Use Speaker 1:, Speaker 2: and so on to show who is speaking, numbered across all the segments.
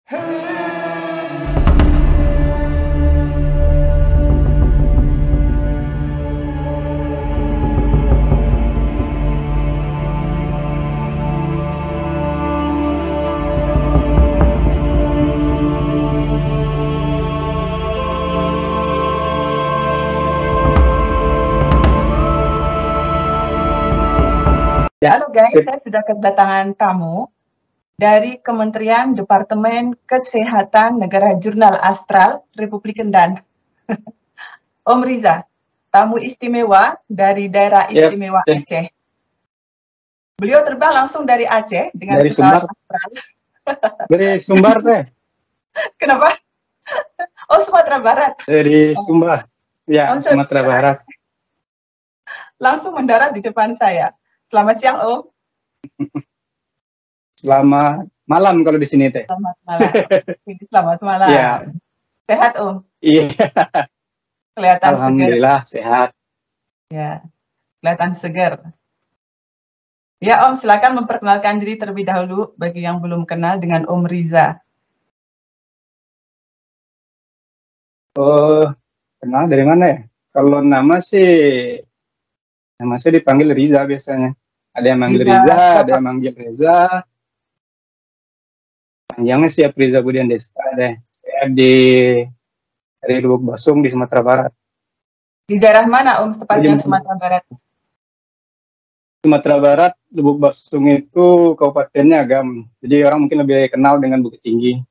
Speaker 1: Halo guys, saya sudah kedatangan tamu dari Kementerian Departemen Kesehatan Negara Jurnal Astral Republik Kendan. Om Riza, tamu istimewa dari daerah istimewa Aceh. Beliau terbang langsung dari Aceh dengan pesawat Astral.
Speaker 2: Dari Sumbar teh.
Speaker 1: Kenapa? Oh, Sumatera Barat.
Speaker 2: Dari Sumbar. Ya, Sumatera Barat.
Speaker 1: Langsung mendarat di depan saya. Selamat siang, Om.
Speaker 2: Selamat malam kalau di sini teh.
Speaker 1: Selamat malam. Selamat malam.
Speaker 2: Ya.
Speaker 1: Sehat, Om?
Speaker 2: Iya.
Speaker 1: Kelihatan
Speaker 2: Alhamdulillah sehat.
Speaker 1: Ya, kelihatan segar. Ya, Om, silakan memperkenalkan diri terlebih dahulu bagi yang belum kenal dengan Om Riza.
Speaker 2: Oh, kenal dari mana ya? Kalau nama saya dipanggil Riza biasanya. Ada yang manggil Riza, ada yang manggil Reza. Panjangnya siap Riza Budian Desta deh. Saya dari Lubuk Basung di Sumatera Barat.
Speaker 1: Di daerah mana, Om, tepatnya Sumatera Barat?
Speaker 2: Sumatera Barat, Lubuk Basung itu kabupatennya Agam. Jadi orang mungkin lebih kenal dengan Bukit Tinggi.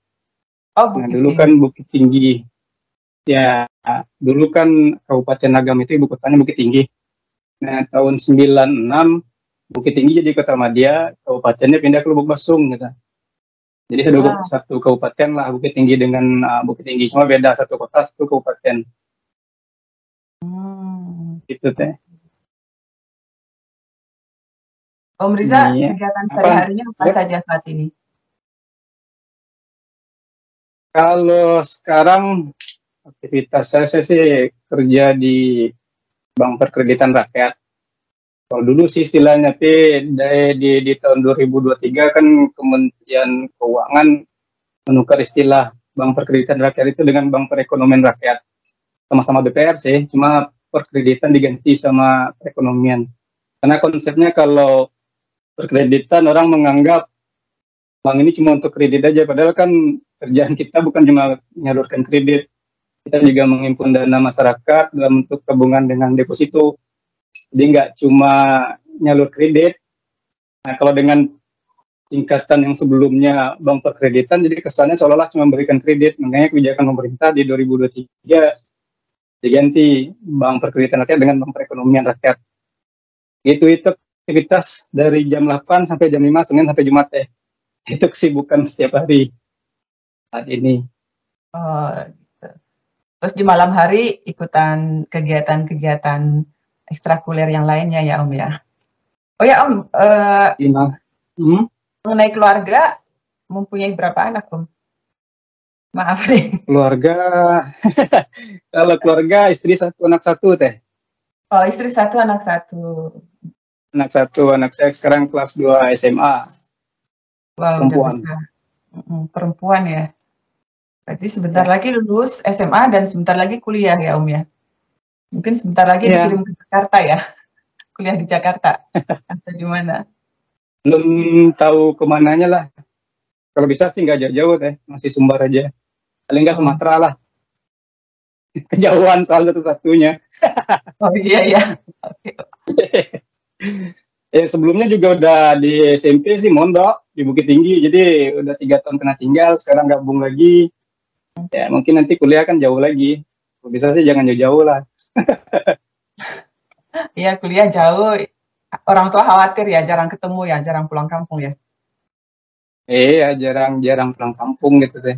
Speaker 1: Oh, Bukit
Speaker 2: dulu
Speaker 1: Tinggi.
Speaker 2: Kan Bukit Tinggi. Ya, dulu kan Kabupaten Agam itu ibu kotanya Bukit Tinggi. Nah, tahun 96 Bukit Tinggi jadi kota madya, kabupatennya pindah ke Lubuk Basung gitu. Jadi satu kabupaten lah Bukit Tinggi dengan Bukit Tinggi, cuma beda satu kota satu kabupaten. Gitu teh.
Speaker 1: Om Riza, kegiatan sehari-harinya apa saja saat ini?
Speaker 2: Kalau sekarang aktivitas saya sih kerja di Bank Perkreditan Rakyat. Kalau dulu sih istilahnya, tapi di tahun 2023 kan Kementerian Keuangan menukar istilah Bank Perkreditan Rakyat itu dengan Bank Perekonomian Rakyat. Sama-sama BPR sih, cuma perkreditan diganti sama perekonomian. Karena konsepnya kalau perkreditan orang menganggap bank ini cuma untuk kredit aja, padahal kan kerjaan kita bukan cuma menyalurkan kredit. Kita juga menghimpun dana masyarakat dalam bentuk tabungan dengan deposito. Jadi nggak cuma nyalur kredit. Nah, kalau dengan tingkatan yang sebelumnya bank perkreditan, jadi kesannya seolah-olah cuma memberikan kredit. Makanya kebijakan pemerintah di 2023 diganti Bank Perkreditan Rakyat dengan Bank Perekonomian Rakyat. Itu aktivitas dari jam 8 sampai jam 5, Senin sampai Jumat ya. Itu kesibukan setiap hari saat ini.
Speaker 1: Oh, gitu. Terus di malam hari ikutan kegiatan-kegiatan ekstrakuler yang lainnya ya, Om ya. Oh ya, Om, mengenai keluarga, mempunyai berapa anak, Om? Maaf nih.
Speaker 2: Keluarga, kalau keluarga istri satu, anak satu teh.
Speaker 1: Oh, istri satu, anak satu.
Speaker 2: Anak satu, anak saya sekarang kelas 2 SMA.
Speaker 1: Wow, udah besar. Perempuan ya. Berarti sebentar lagi lulus SMA dan sebentar lagi kuliah ya, Om ya. Mungkin sebentar lagi dikirim ke Jakarta ya. Kuliah di Jakarta. Atau di mana?
Speaker 2: Belum tahu kemananya lah. Kalau bisa sih nggak jauh-jauh teh, masih Sumbar aja. Paling nggak Sumatera lah. Kejauhan salah satu-satunya.
Speaker 1: Oh iya ya.
Speaker 2: Sebelumnya juga udah di SMP sih mondok di Bukit Tinggi, jadi udah 3 tahun kena tinggal, sekarang gabung lagi. Ya mungkin nanti kuliah kan jauh lagi. Kalau bisa sih jangan jauh-jauh lah.
Speaker 1: Iya, kuliah jauh. Orang tua khawatir ya, jarang ketemu ya, jarang pulang kampung ya.
Speaker 2: Iya, jarang pulang kampung gitu sih.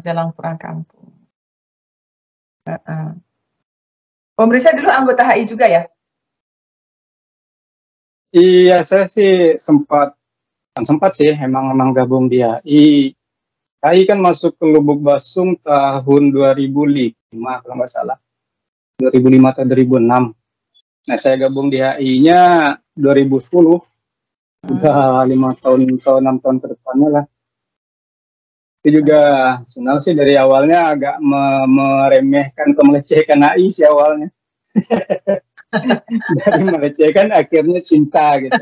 Speaker 1: Jarang pulang kampung. Om Riza dulu anggota HI juga ya?
Speaker 2: Iya, saya sih sempat sih, emang gabung di HI. HI kan masuk ke Lubuk Basung tahun 2005 kalau nggak salah. 2005 atau 2006. Nah, saya gabung di HI-nya 2010. Udah 5 tahun atau 6 tahun ke depannya lah. Itu juga sebenarnya sih dari awalnya agak meremehkan atau melecehkan AI sih awalnya. Dari melecehkan akhirnya cinta gitu.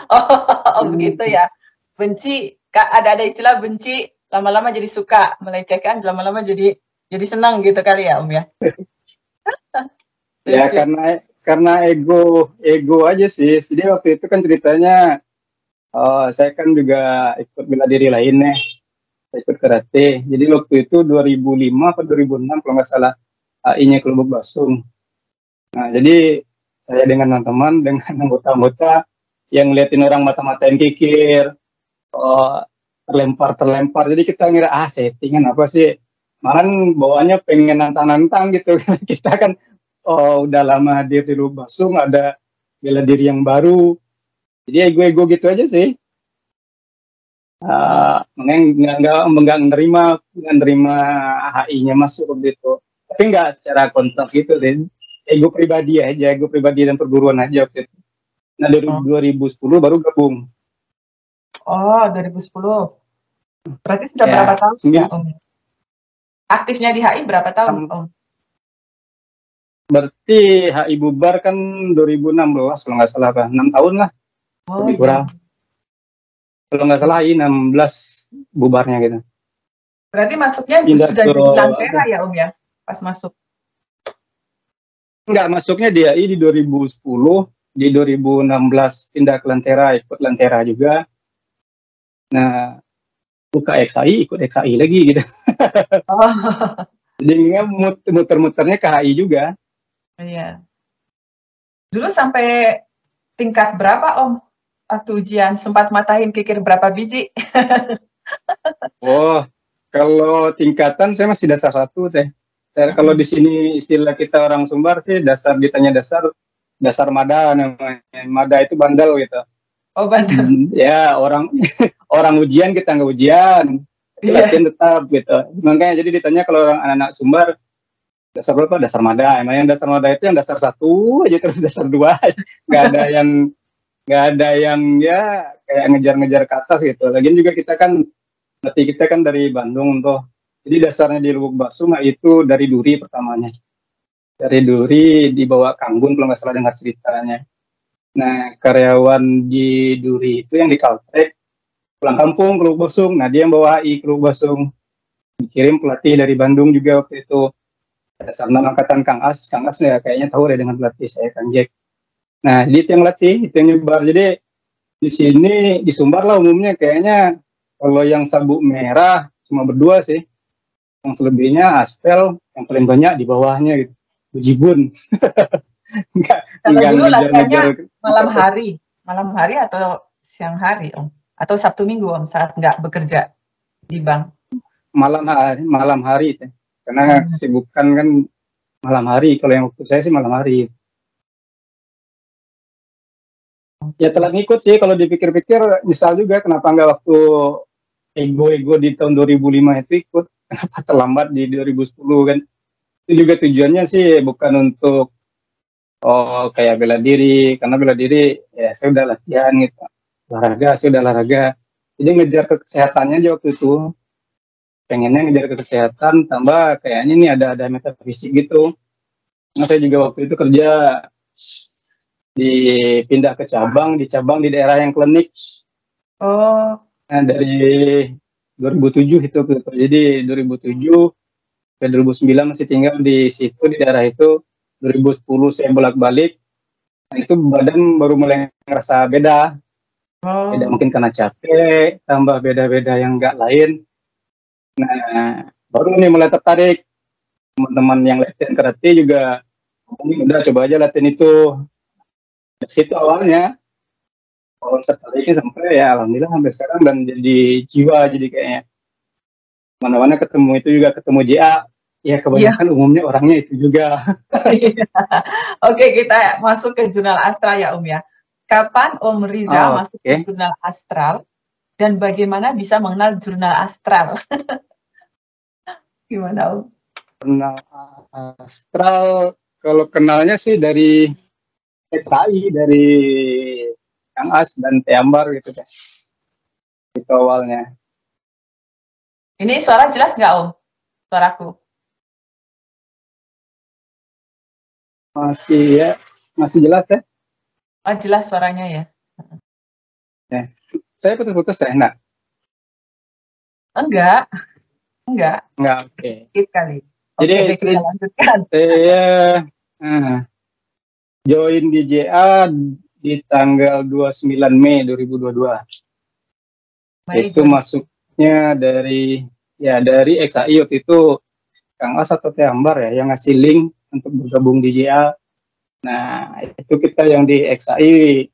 Speaker 1: Oh, begitu ya. Benci, ada istilah benci, lama-lama jadi suka, melecehkan, lama-lama jadi senang gitu kali ya, Om ya.
Speaker 2: Ya
Speaker 1: Lucu.
Speaker 2: karena ego aja sih. Jadi waktu itu kan ceritanya saya kan juga ikut bela diri lainnya. Saya ikut karate. Jadi waktu itu 2005 atau 2006 kalau nggak salah AI-nya Kelubuk Basung. Nah, jadi saya dengan teman-teman, dengan anggota-anggota yang ngeliatin orang mata-matain kikir, oh, terlempar. Jadi kita ngira, settingan apa sih? Malah bawaannya pengen nantang-nantang gitu. Kita kan udah lama hadir di Lubuk Basung, ada bela diri yang baru. Jadi ego-ego gitu aja sih. Nggak nerima HI-nya masuk begitu. Tapi nggak secara kontrak gitu deh. Ego pribadi dan perguruan aja waktu itu. Nah, dari 2010 baru gabung.
Speaker 1: Oh, 2010. Berarti sudah
Speaker 2: Ya,
Speaker 1: berapa tahun ya,
Speaker 2: 9.
Speaker 1: Om? Aktifnya di HI berapa tahun, Om?
Speaker 2: Berarti HI bubar kan 2016 kalau nggak salah, 6 tahun lah.
Speaker 1: Oh,
Speaker 2: Lebih kurang.
Speaker 1: iya.
Speaker 2: Kalau nggak salah HI 16 bubarnya gitu.
Speaker 1: Berarti masuknya
Speaker 2: Pindah
Speaker 1: sudah
Speaker 2: ke
Speaker 1: jadi Lantera ya, Om ya? Pas masuk.
Speaker 2: Enggak, masuknya di AI di 2010, di 2016 pindah ke Lantera, ikut Lantera juga. Nah, buka XAI, ikut XAI lagi gitu.
Speaker 1: Oh,
Speaker 2: Jadi muter-muternya ke HI juga.
Speaker 1: iya. Dulu sampai tingkat berapa, Om? Waktu ujian sempat matahin kikir berapa biji?
Speaker 2: Oh, kalau tingkatan saya masih dasar 1 teh. Kalau di sini istilah kita orang Sumbar sih ditanya dasar mada namanya. Mada itu bandel gitu.
Speaker 1: Oh, bandel.
Speaker 2: Ya, orang ujian kita nggak ujian. Latihan tetap gitu. Makanya jadi ditanya kalau orang anak-anak Sumbar dasar berapa? Dasar mada. Emang yang dasar mada itu yang dasar 1 aja, terus dasar 2 aja. Nggak ada yang ya kayak ngejar-ngejar ke atas gitu. Lagian juga kita kan dari Bandung tuh. Jadi dasarnya di Lubuk Basung itu dari Duri pertamanya. Dari Duri dibawa Kanggun kalau nggak salah dengar ceritanya. Nah, karyawan di Duri itu yang di Caltech pulang kampung ke Lubuk Basung. Nah, dia yang bawa AI ke Lubuk Basung. Dikirim pelatih dari Bandung juga waktu itu. Dasar nama angkatan Kang As ya kayaknya tahu deh dengan pelatih saya Kang Jack. Nah, dia itu yang latih, itu yang nyebar. Jadi di sini di Sumbar lah umumnya kayaknya kalau yang sabuk merah cuma berdua sih. Yang selebihnya aspel, yang paling banyak di bawahnya gitu. Bujibun.
Speaker 1: Kalau dulu
Speaker 2: ngejar-ngejar
Speaker 1: malam hari atau siang hari, Om? Atau Sabtu Minggu, Om, saat nggak bekerja di bank?
Speaker 2: malam hari teh. Karena kesibukan kan malam hari. Kalau yang waktu saya sih malam hari. Ya telat ngikut sih kalau dipikir-pikir, nyesal juga kenapa nggak waktu ego di tahun 2005 itu ikut, kenapa terlambat di 2010 kan. Itu juga tujuannya sih bukan untuk kayak bela diri, karena bela diri ya saya udah latihan gitu, olahraga, jadi ngejar ke kesehatannya aja waktu itu, pengennya ngejar ke kesehatan, tambah kayaknya nih ada metafisik gitu. Nah, saya juga waktu itu kerja dipindah ke cabang di daerah yang klinik.
Speaker 1: Oh.
Speaker 2: Nah, dari 2007 itu jadi 2007 ke 2009 masih tinggal di situ di daerah itu. 2010 saya bolak-balik. Nah, itu badan baru mulai ngerasa beda. Beda mungkin karena capek, tambah beda-beda yang enggak lain. Nah, baru nih mulai tertarik. Teman-teman yang latihan karate juga, udah coba aja latihan itu. Dari situ awalnya, kalau tertariknya sampai ya alhamdulillah sampai sekarang, dan jadi jiwa, jadi kayaknya mana-mana ketemu itu juga ketemu JA. Ya kebanyakan umumnya orangnya itu juga.
Speaker 1: Oke, kita masuk ke jurnal astral ya, Om ya. Kapan Om Riza masuk ke jurnal astral dan bagaimana bisa mengenal jurnal astral? Gimana, Om?
Speaker 2: Jurnal astral kalau kenalnya sih dari XAI, dari Kang As dan Teambar gitu guys. Itu awalnya.
Speaker 1: Ini suara jelas nggak Om? Suaraku?
Speaker 2: Masih jelas ya?
Speaker 1: Oh, jelas suaranya ya.
Speaker 2: Ya. Saya putus-putus ya? Enggak?
Speaker 1: Enggak,
Speaker 2: Oke.
Speaker 1: Dikit kali.
Speaker 2: Jadi
Speaker 1: Oke, kita lanjutkan.
Speaker 2: saya join di JA di tanggal 29 Mei 2022. Itu masuknya dari XAI waktu itu Kang As atau Teh Ambar ya yang ngasih link untuk bergabung di JA. Nah, itu kita yang di XAI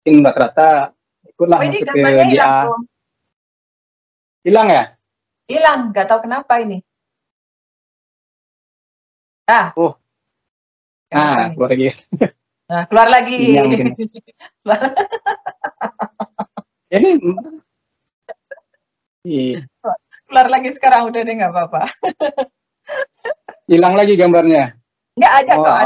Speaker 2: mungkin rata-rata ikutlah masuk ke JA. Hilang ya?
Speaker 1: Hilang, nggak tahu kenapa ini.
Speaker 2: Keluar lagi.
Speaker 1: Nah, keluar lagi.
Speaker 2: Ini
Speaker 1: keluar lagi sekarang udah deh, nggak apa-apa.
Speaker 2: Hilang lagi gambarnya?
Speaker 1: Nggak ada kok,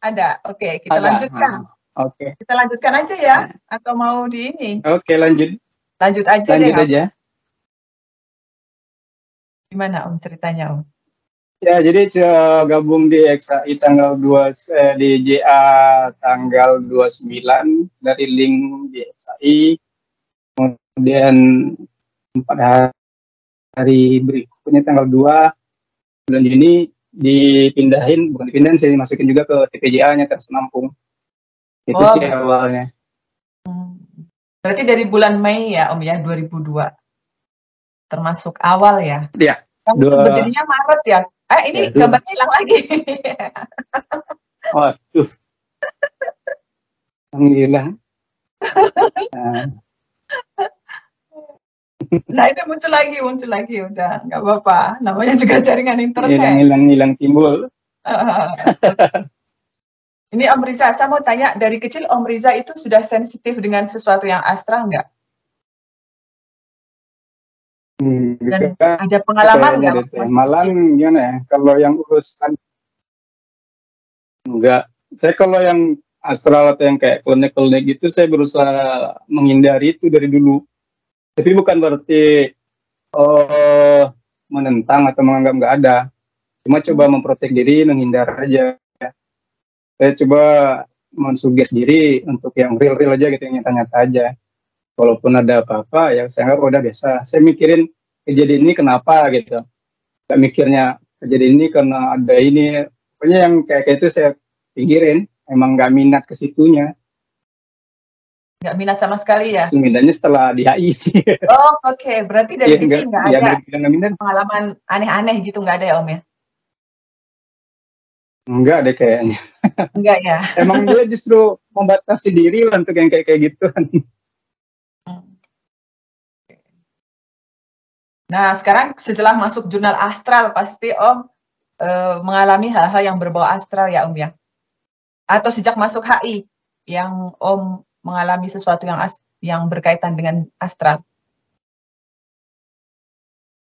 Speaker 1: ada. Oke, kita lanjutkan.
Speaker 2: Oke.
Speaker 1: Kita lanjutkan aja ya, atau mau di ini?
Speaker 2: Oke, lanjut
Speaker 1: aja deh.
Speaker 2: Lanjut aja.
Speaker 1: Gimana Om ceritanya Om?
Speaker 2: Ya, jadi gabung di XAI tanggal 2 di JA tanggal 29 dari link di XAI. Kemudian 4 hari berikutnya tanggal 2 bulan Juni bukan dipindahin, saya masukin juga ke TPJA-nya Teras Lampung. Itu sih awalnya.
Speaker 1: Berarti dari bulan Mei ya Om ya, 2002. Termasuk awal ya?
Speaker 2: Iya.
Speaker 1: Kamu berdirinya Maret ya? Ini gambarnya hilang lagi.
Speaker 2: Waduh. Alhamdulillah.
Speaker 1: Nah ini muncul lagi, udah nggak apa-apa. Namanya juga jaringan internet.
Speaker 2: Hilang timbul.
Speaker 1: Ini Om Riza, saya mau tanya, dari kecil Om Riza itu sudah sensitif dengan sesuatu yang astral nggak? Dan ada pengalaman nggak?
Speaker 2: Malah gimana ya, kalau yang urusan enggak, saya kalau yang astral atau yang kayak klinik-klinik gitu, saya berusaha menghindari itu dari dulu. Tapi bukan berarti menentang atau menganggap nggak ada. Cuma coba memprotek diri, menghindar aja. Saya coba mensuges diri untuk yang real-real aja gitu, yang nyata-nyata aja. Walaupun ada apa-apa, ya saya anggap udah biasa. Saya mikirin kejadian ini kenapa gitu. Gak mikirnya kejadian ini karena ada ini. Pokoknya yang kayak itu saya pikirin. Emang gak minat ke situnya.
Speaker 1: Nggak minat sama sekali ya?
Speaker 2: Minatnya setelah di HI.
Speaker 1: Oh oke. Berarti dari kecil nggak ada pengalaman aneh-aneh gitu, nggak ada ya Om ya?
Speaker 2: Enggak deh kayaknya.
Speaker 1: Enggak ya?
Speaker 2: Emang dia justru membatasi diri lah untuk yang kayak gitu.
Speaker 1: Nah sekarang setelah masuk jurnal astral pasti Om mengalami hal-hal yang berbau astral ya Om ya? Atau sejak masuk HI yang Om mengalami sesuatu yang berkaitan dengan astral?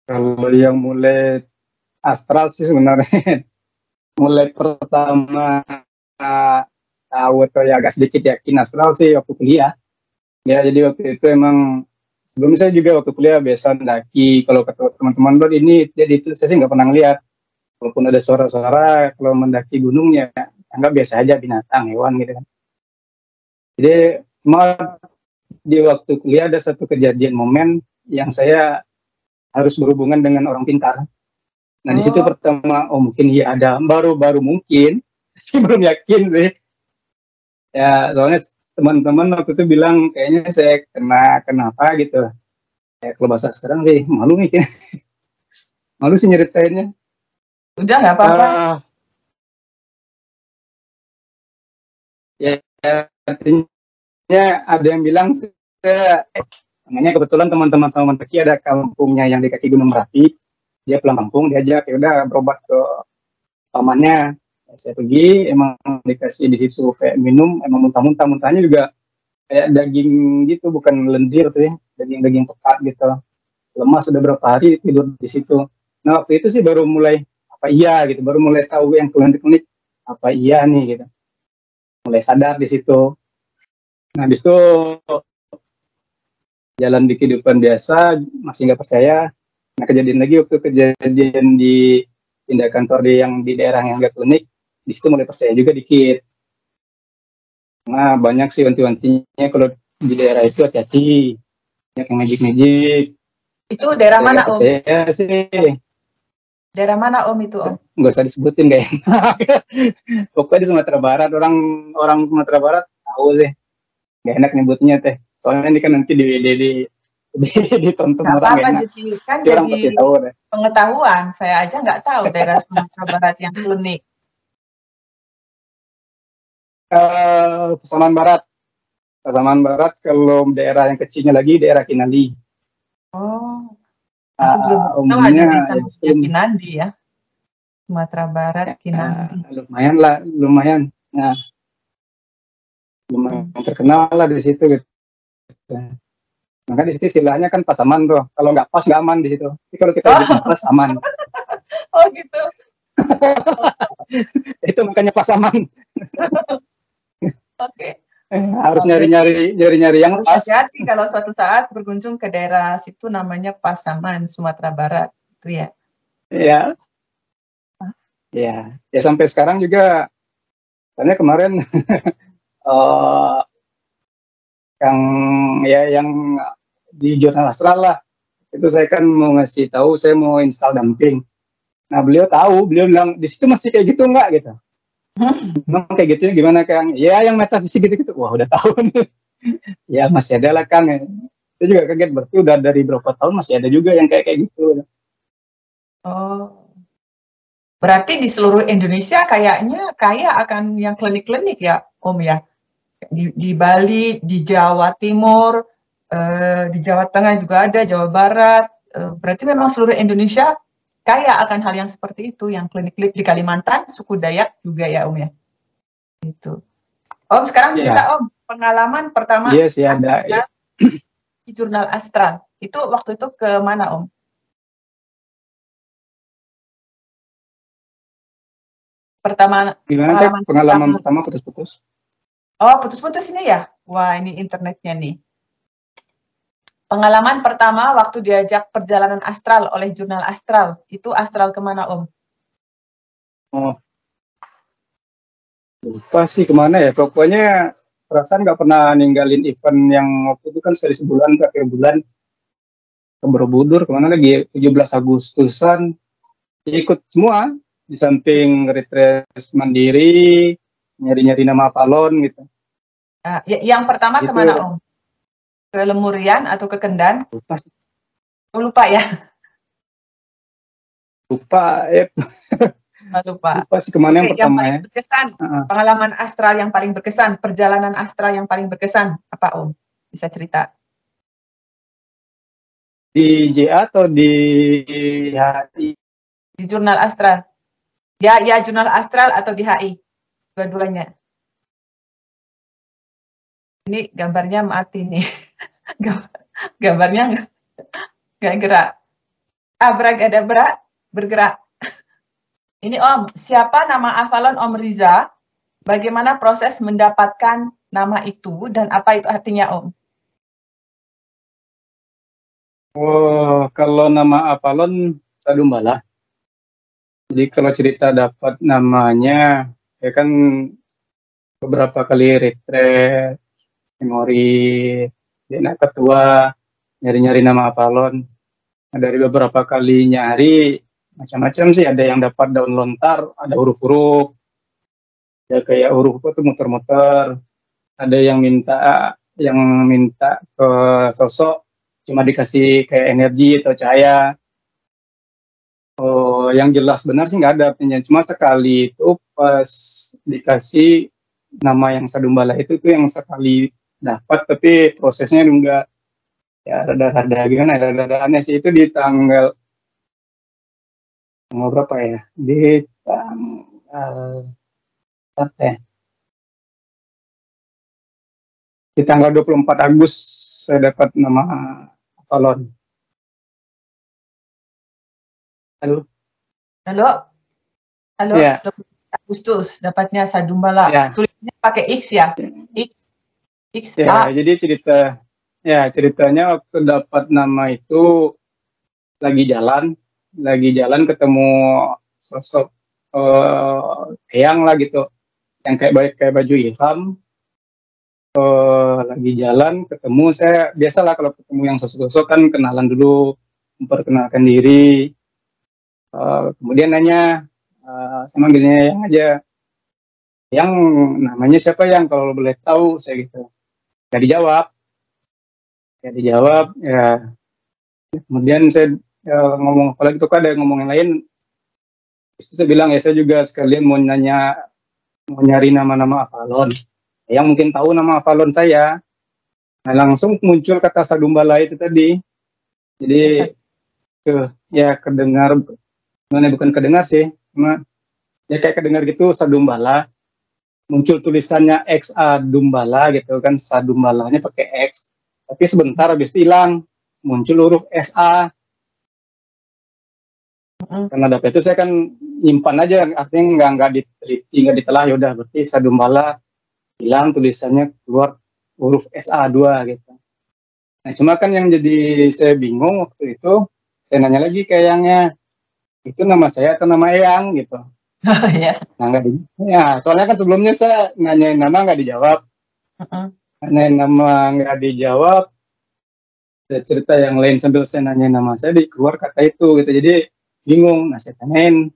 Speaker 2: Kalau yang mulai astral sih sebenarnya mulai pertama tahu atau ya agak sedikit yakin astral sih waktu kuliah. Ya jadi waktu itu emang sebelum saya juga waktu kuliah biasa mendaki, kalau kata teman-teman ini jadi itu saya sih nggak pernah lihat. Walaupun ada suara-suara kalau mendaki gunungnya anggap biasa aja, binatang, hewan gitu kan. Jadi cuma di waktu kuliah ada satu kejadian momen yang saya harus berhubungan dengan orang pintar. Nah di situ pertama mungkin ya ada, baru mungkin belum yakin sih ya, soalnya teman-teman waktu itu bilang kayaknya saya kenapa gitu ya. Kalau bahasa sekarang sih malu nih malu sih nyeritainnya.
Speaker 1: Udah nggak apa-apa.
Speaker 2: Ya artinya ada yang bilang namanya kebetulan teman-teman sama Menteki ada kampungnya yang di kaki Gunung Merapi. Dia pulang kampung, diajak, ya udah berobat ke pamannya. Saya pergi, emang dikasih di situ kayak minum, emang muntahnya juga kayak daging gitu, bukan lendir tuh ya, daging pekat gitu. Lemas sudah berapa hari tidur di situ. Nah waktu itu sih baru mulai apa iya gitu, baru mulai tahu yang klinik apa iya nih gitu. Mulai sadar di situ. Nah di situ jalan di kehidupan biasa, masih nggak percaya. Nah, kejadian lagi waktu kejadian di pindah kantor di daerah yang nggak klinik, di situ mulai percaya juga dikit. Nah, banyak sih wanti-wantinya kalau di daerah itu hati-hati, banyak yang magic-magic.
Speaker 1: Itu daerah
Speaker 2: Saya
Speaker 1: mana,
Speaker 2: nggak
Speaker 1: Om?
Speaker 2: percaya sih,
Speaker 1: Daerah mana, Om, itu, Om?
Speaker 2: nggak usah disebutin kayak. Pokoknya di Sumatera Barat, orang Sumatera Barat tahu sih, nggak enak nyebutnya teh. Soalnya ini kan nanti ditonton
Speaker 1: Nggak
Speaker 2: orang nggak
Speaker 1: apa-apa,
Speaker 2: enak.
Speaker 1: kan
Speaker 2: Tapi orang
Speaker 1: jadi
Speaker 2: pasti tahu deh.
Speaker 1: pengetahuan. Saya aja nggak tahu daerah Sumatera Barat yang klinik.
Speaker 2: Pasaman Barat. Pasaman Barat, kalau daerah yang kecilnya lagi daerah Kinali.
Speaker 1: Oh, aku belum tahu ada
Speaker 2: Umumnya
Speaker 1: desa
Speaker 2: ya
Speaker 1: namanya Kinandi ya. Sumatera Barat, Kinandi.
Speaker 2: lumayan lah, lumayan. Nah, lumayan terkenal lah di situ gitu. Maka di situ istilahnya kan pas aman tuh. Kalau nggak pas nggak aman di situ. Tapi kalau kita hidupnya pas aman.
Speaker 1: Oh gitu.
Speaker 2: Itu makanya pas aman.
Speaker 1: Oke.
Speaker 2: Harus nyari-nyari yang pas.
Speaker 1: Hati-hati kalau suatu saat berkunjung ke daerah situ namanya Pasaman, Sumatera Barat, itu ya.
Speaker 2: Iya. Ya, ya sampai sekarang juga. Karena kemarin yang di jurnal astral lah, itu saya kan mau ngasih tahu, saya mau install damping. Nah, beliau bilang di situ masih kayak gitu nggak gitu. Memang kayak gitu gimana Kang? Ya yang metafisik gitu-gitu. Wah, udah tahu nih. Ya masih ada lah Kang. Saya juga kaget, berarti udah dari berapa tahun masih ada juga yang kayak gitu.
Speaker 1: Oh. Berarti di seluruh Indonesia kayaknya kaya akan yang klinik-klinik ya, Om ya. Di Bali, di Jawa Timur, di Jawa Tengah juga ada, Jawa Barat. Berarti memang seluruh Indonesia kaya akan hal yang seperti itu, yang klinik-klinik di Kalimantan, suku Dayak juga ya, Om ya. Itu. Om sekarang cerita Om, pengalaman pertama
Speaker 2: sih ada ya.
Speaker 1: Di jurnal astral. Itu waktu itu ke mana Om?
Speaker 2: Pengalaman pertama putus-putus.
Speaker 1: Oh, putus-putus ini ya? Wah, ini internetnya nih. Pengalaman pertama waktu diajak perjalanan astral oleh jurnal astral. Itu astral kemana Om?
Speaker 2: Oh, lupa sih kemana ya. Pokoknya perasaan nggak pernah ninggalin event yang waktu itu kan sekali sebulan, akhir bulan. Ke Borobudur, kemana lagi? 17 Agustusan. Ikut semua. Di samping retreat mandiri, nyari-nyari nama Avalon gitu.
Speaker 1: Yang pertama gitu. Kemana Om? Ke Lemurian atau ke Kendan?
Speaker 2: Lupa.
Speaker 1: Oh, lupa ya?
Speaker 2: Lupa ya. Lupa sih kemana yang pertama
Speaker 1: yang paling berkesan, pengalaman astral yang paling berkesan, perjalanan astral yang paling berkesan, apa Om? Bisa cerita?
Speaker 2: Di JA atau di HI?
Speaker 1: Di jurnal astral. Ya jurnal astral atau di HI. Dua-duanya. Ini gambarnya mati nih. Gambarnya nggak gerak. Bergerak. Ini Om, siapa nama Avalon Om Riza? Bagaimana proses mendapatkan nama itu dan apa itu artinya Om?
Speaker 2: Oh, kalau nama Avalon Sadumbala. Jadi kalau cerita dapat namanya, ya kan beberapa kali retreat, memori, DNA ketua, nyari-nyari nama Avalon. Nah, dari beberapa kali nyari, macam-macam sih. Ada yang dapat daun lontar, ada huruf-huruf, ya kayak huruf itu muter-muter. Ada yang minta ke sosok, cuma dikasih kayak energi atau cahaya. Oh, yang jelas benar sih nggak ada artinya. Cuma sekali itu pas dikasih nama yang Sadumbala itu tuh yang sekali dapat, tapi prosesnya enggak ya rada-rada gimana, rada-rada aneh sih. Itu di tanggal berapa ya? Di tanggal 24 Agustus saya dapat nama Avalon.
Speaker 1: Halo? Ya. Agustus dapatnya Sadumbala. Ya. Tulisnya pakai X ya? X.
Speaker 2: Ya, jadi ceritanya waktu dapat nama itu lagi jalan ketemu sosok Eyang lah gitu, yang kayak baju ihram. Lagi jalan ketemu, saya biasalah kalau ketemu yang sosok-sosok kan kenalan dulu, memperkenalkan diri. Kemudian nanya, saya manggilnya Yang aja, yang namanya siapa yang kalau boleh tahu, saya gitu. Gak dijawab ya. Kemudian saya ngomong apa lagi tuh, ada ngomong yang lain. Terus saya bilang ya, saya juga sekalian mau nyari nama-nama Avalon. Yang mungkin tahu nama Avalon saya. Nah, langsung muncul kata Sadumbala itu tadi. Jadi ya kedengar, bukan kedengar sih, cuma ya kayak kedengar gitu, Sadumbala. Muncul tulisannya XA Dumbala gitu kan, Sadumbalanya pakai X. Tapi sebentar habis itu hilang, muncul huruf SA. Karena data itu saya kan nyimpan aja, artinya nggak diteliti, nggak ditelah, ya udah berarti Sadumbala, hilang tulisannya, keluar huruf SA2 gitu. Nah cuma kan yang jadi saya bingung waktu itu, saya nanya lagi ke Eyangnya, itu nama saya atau nama Eyang gitu.
Speaker 1: Oh ya.
Speaker 2: Nah ya, soalnya kan sebelumnya saya nanyain nama nggak dijawab, nanyain nama nggak dijawab, saya cerita yang lain sambil saya nanyain nama saya, keluar kata itu gitu. Jadi bingung. Nah saya tanyain,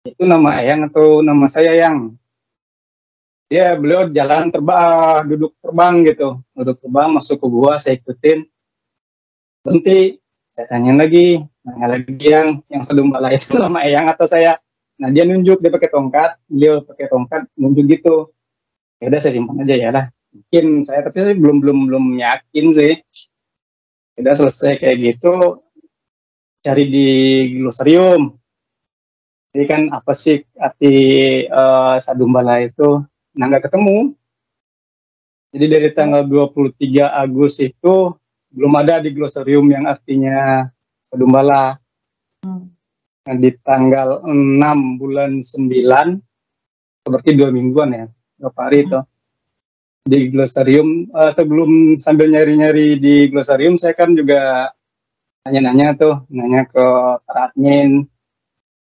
Speaker 2: itu nama Eyang atau nama saya Yang? Dia beliau jalan terbang, duduk terbang masuk ke gua, saya ikutin. Berhenti, saya tanya lagi, nanya lagi yang Sadumbala itu nama Eyang atau saya? Nah dia nunjuk, dia pakai tongkat, beliau pakai tongkat nunjuk gitu. Ya udah saya simpan aja ya lah. Mungkin saya, tapi saya belum yakin sih. Udah selesai kayak gitu, cari di glosarium. Jadi kan apa sih arti Sadumbala itu? Nah nggak ketemu. Jadi dari tanggal 23 Agustus itu belum ada di glosarium yang artinya Sadumbala. Nah, di tanggal 6 bulan 9, seperti 2 mingguan ya, berapa hari itu. Di glosarium, sebelum sambil nyari-nyari di glosarium, saya kan juga nanya ke para admin,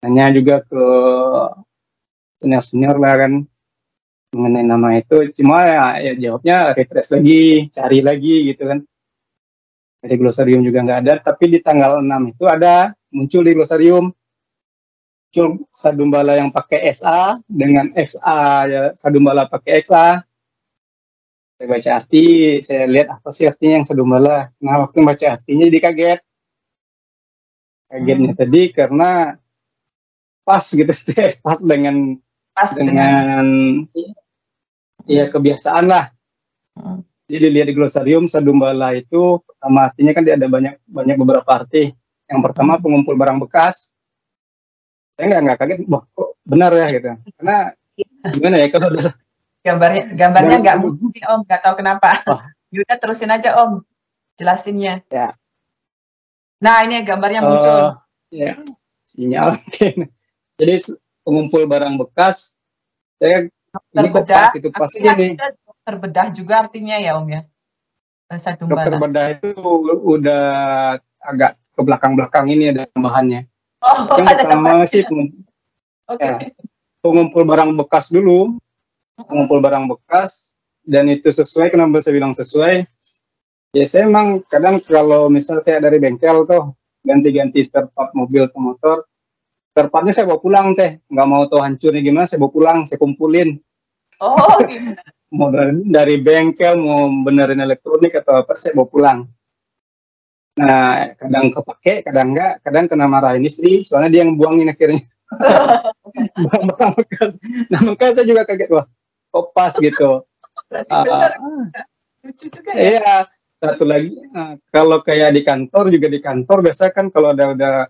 Speaker 2: nanya juga ke senior-senior lah kan, mengenai nama itu. Cuma ya jawabnya refresh lagi, cari lagi gitu kan. Di glosarium juga nggak ada, tapi di tanggal 6 itu ada, muncul di glosarium, muncul Sadumbala yang pakai SA dengan XA, ya Sadumbala pakai XA. Saya baca arti, saya lihat apa sih artinya yang Sadumbala. Nah waktu baca artinya jadi kaget. Kagetnya tadi karena pas gitu, pas dengan ya kebiasaan lah. Jadi dilihat di glosarium, Sadumbala itu pertama artinya kan dia ada banyak beberapa arti. Yang pertama pengumpul barang bekas. Saya nggak kaget, wah kok benar ya gitu. Karena gimana ya, kalau
Speaker 1: gambarnya nggak mungkin Om, nggak tahu kenapa. Yaudah terusin aja Om, jelasinnya.
Speaker 2: Ya.
Speaker 1: Nah ini gambarnya muncul.
Speaker 2: Ya, sinyal mungkin. Jadi pengumpul barang bekas, saya
Speaker 1: terbedah,
Speaker 2: itu pasti gini.
Speaker 1: Terbedah juga artinya ya Om ya. Sadumbala.
Speaker 2: Terbedah itu udah agak ke belakang ini ada tambahannya. Yang pertama sih pengumpul barang bekas dulu. Pengumpul barang bekas, dan itu sesuai. Kenapa saya bilang sesuai? Ya saya emang kadang kalau misalnya kayak dari bengkel tuh ganti-ganti spare part mobil ke motor, spare partnya saya bawa pulang teh, nggak mau tuh hancurnya gimana, saya bawa pulang, saya kumpulin.
Speaker 1: Oh gitu.
Speaker 2: Mau dari bengkel, mau benerin elektronik atau apa, saya bawa pulang. Nah kadang kepake, kadang enggak, kadang kena marahin istri, soalnya dia yang buangin akhirnya. Barang bekas. Nah makanya saya juga kaget, wah kok pas gitu.
Speaker 1: Lucu juga ya.
Speaker 2: Iya, satu lagi, kalau kayak di kantor biasa kan kalau udah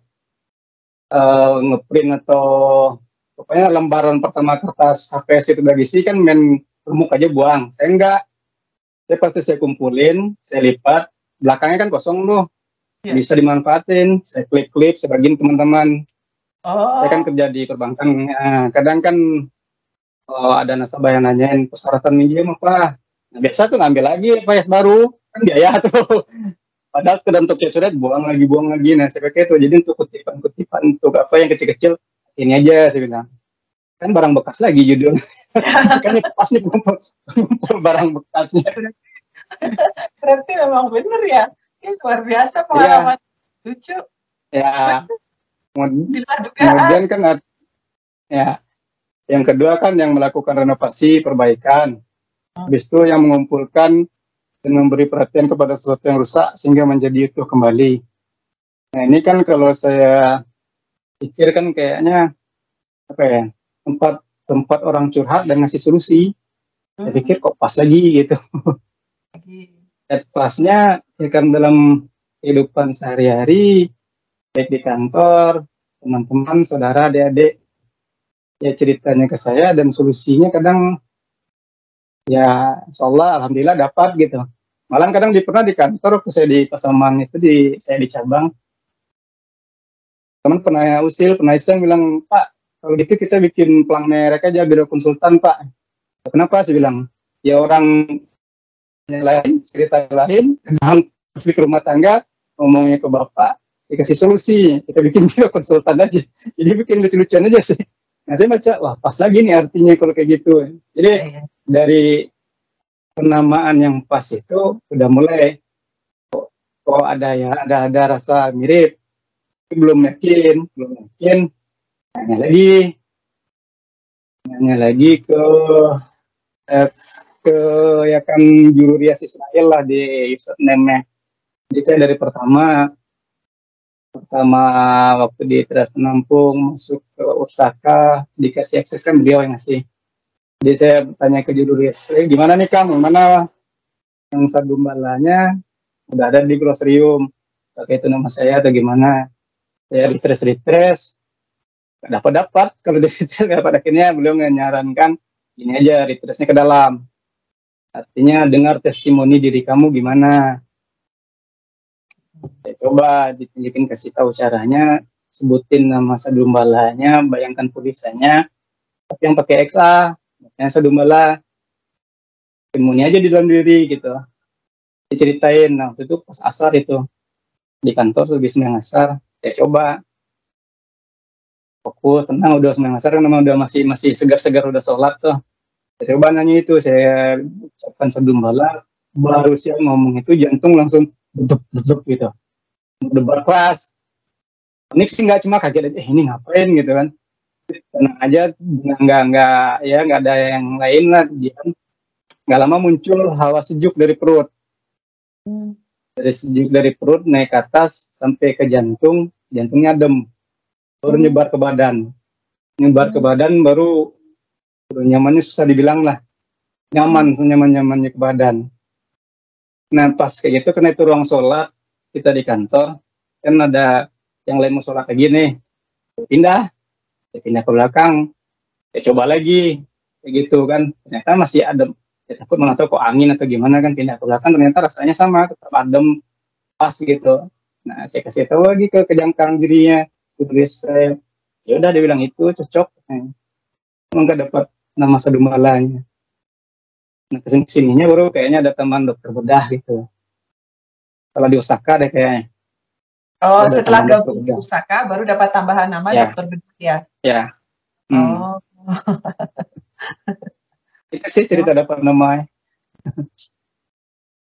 Speaker 2: ngeprint atau pokoknya lembaran pertama kertas HVS itu udah diisi kan, main remuk aja buang. Saya enggak, saya pasti saya kumpulin, saya lipat, belakangnya kan kosong tuh, bisa dimanfaatin, saya klip-klip, saya bagiin teman-teman. Saya kan kerja di perbankan, kadang kan ada nasabah yang nanyain persyaratan minjem apa. Nah, biasa tuh ngambil lagi PS baru, kan biaya tuh. Padahal sudah untuk coret buang lagi. Nah saya pakai itu jadi untuk kutipan untuk apa yang kecil-kecil ini aja saya bilang. Kan barang bekas lagi judul. Makanya pas nih ngumpul barang bekasnya.
Speaker 1: Berarti memang benar ya. Ini luar biasa pengalaman. Lucu.
Speaker 2: Ya.
Speaker 1: Bila
Speaker 2: Kemudian kan ya, yang kedua kan yang melakukan renovasi perbaikan. Habis itu yang mengumpulkan dan memberi perhatian kepada sesuatu yang rusak sehingga menjadi utuh kembali. Nah ini kan kalau saya pikir kan kayaknya apa ya, tempat orang curhat dan ngasih solusi. Saya pikir kok pas lagi gitu. Dan pasnya ya kan dalam kehidupan sehari-hari, baik di kantor, teman-teman, saudara, adik-adik, ya ceritanya ke saya dan solusinya kadang ya insyaallah alhamdulillah dapat gitu. Malah kadang pernah di kantor waktu saya di Pasaman itu saya di cabang, teman pernah iseng bilang, Pak kalau gitu kita bikin pelang merek aja biro konsultan Pak. Kenapa sih bilang? Ya orang yang lain, cerita lain, konflik rumah tangga, ngomongnya ke Bapak, dikasih solusi, kita bikin biro konsultan aja. Jadi bikin lucu-lucuan aja sih. Nah saya baca, wah pas lagi nih artinya kalau kayak gitu. Jadi dari penamaan yang pas itu udah mulai kok ada rasa mirip, tapi belum yakin, nanya lagi ke ya kan juru rias Israel lah di username-nya. Jadi saya dari pertama waktu di Teras Penampung masuk ke Osaka dikasih akses kan beliau yang ngasih. Jadi saya tanya ke juru rias, gimana nih Kang, yang mana yang sadumbalanya udah ada di glosarium, pakai itu nama saya atau gimana? Saya retrace dapat kalau di retrace dapat, akhirnya beliau nyarankan ini aja retrace-nya ke dalam, artinya dengar testimoni diri kamu gimana. Saya coba ditunjukin, kasih tahu caranya, sebutin nama sadumbalanya, bayangkan tulisannya, tapi yang pakai XA, yang sadumbala, testimoni aja di dalam diri gitu. Diceritain, nah waktu itu pas asar itu di kantor lebih sembilan asar, saya coba fokus, tenang, udah sembilan asar kan memang udah masih segar-segar udah sholat tuh. Saya coba nanya itu, saya ucapkan sadumbala, baru siap ngomong itu jantung langsung tutup gitu, debar keras. Unik sih nggak, cuma kaget aja, ini ngapain gitu kan. Tenang aja, nggak ada yang lain lah, diam. Nggak lama muncul hawa sejuk dari perut. Dari perut naik ke atas sampai ke jantungnya adem, baru nyebar ke badan, baru nyamannya susah dibilang lah, senyamannya ke badan. Nah pas kayak gitu, karena itu ruang sholat kita di kantor, kan ada yang lain mau sholat lagi nih, saya pindah ke belakang, saya coba lagi kayak gitu kan, ternyata masih adem. Ya takut nggak tahu kok angin atau gimana kan, pindah ke belakang ternyata rasanya sama, tetap adem, pas gitu. Nah saya kasih tahu lagi ke kejangkang jerinya, tulis saya, ya udah dia bilang itu cocok, nggak dapat nama sadumbalanya. Nah kesininya baru kayaknya ada teman dokter bedah gitu, kalau di Osaka deh kayaknya.
Speaker 1: Oh setelah gabung di Osaka baru dapat tambahan nama dokter bedah ya? Ya. Oh.
Speaker 2: Itu sih cerita dapat namanya.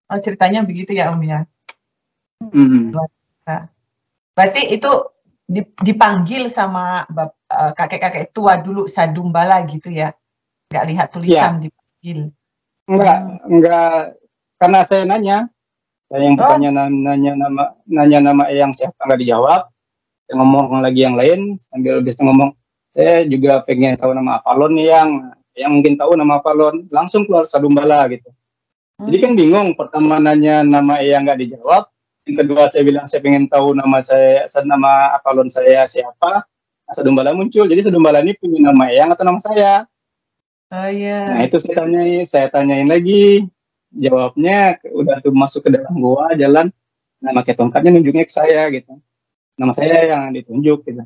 Speaker 1: Oh ceritanya begitu ya Om ya. Berarti itu dipanggil sama kakek-kakek tua dulu sadumbala gitu ya? Nggak lihat tulisan ya. Dipanggil?
Speaker 2: Enggak, karena saya nanya, saya yang bertanya nanya nama yang siapa nggak dijawab, saya ngomong lagi yang lain sambil bisa ngomong, saya juga pengen tahu nama Avalon nih yang mungkin tahu nama Avalon, langsung keluar sadumbala gitu. Jadi kan bingung, pertama nanya nama yang nggak dijawab, yang kedua saya bilang saya pengen tahu nama Avalon saya siapa, sadumbala muncul. Jadi sadumbala ini punya nama yang atau nama saya?
Speaker 1: Oh iya.
Speaker 2: Nah itu saya tanyain lagi, jawabnya udah tuh masuk ke dalam gua jalan, nah pakai tongkatnya nunjuknya ke saya gitu, nama saya yang ditunjuk gitu.